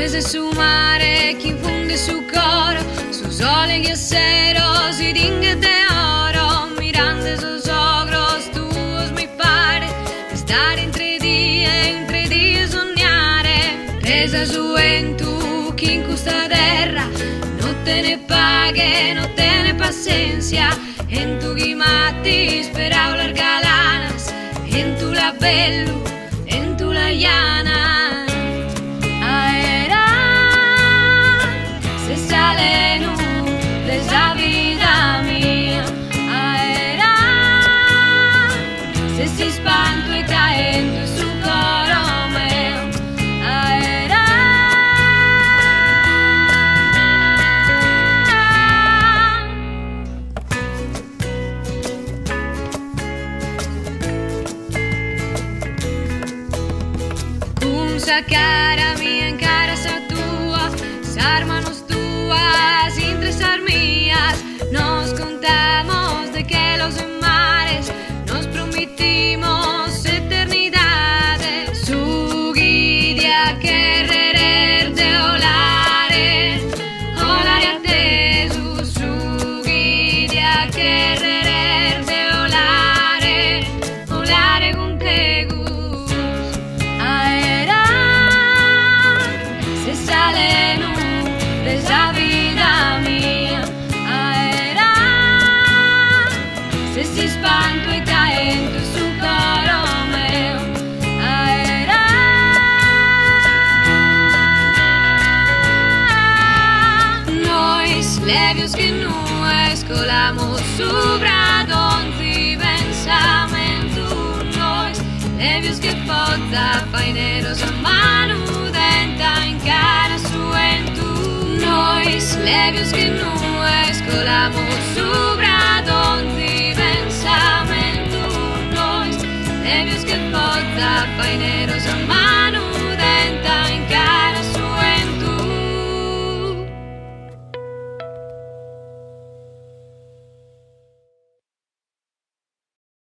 Poesia su mare, chi infunde su coro, su sole che acero, si dingue de oro, mirando esos ogros tuos mi pare, estar en 3 días sognare, presa su en tu, chi in questa terra, no te ne pague, no te ne paciencia, en tu guimati, speravo larga lanas, en tu la bellu, en tu la llana. La vida mia era se si spanto e caendo su coro meu era cum sa cara mia encara sa tua sarmanos tuas interesar mías, nos contamos de que los mares nos prometimos eternidades. Su guidia querer de olare, olare a te, su guidia querer de olare, olare con te gus. Aera se sale nu desa vida mia, aera se si spanto e caendo su coro meu, aera nois levios que nu escolamos subra donde pensamento, nois levios que foda paineros a mano denta en cara su entu, nois levios que nu escolamos subra donde pensamento, nois levios que foda paineros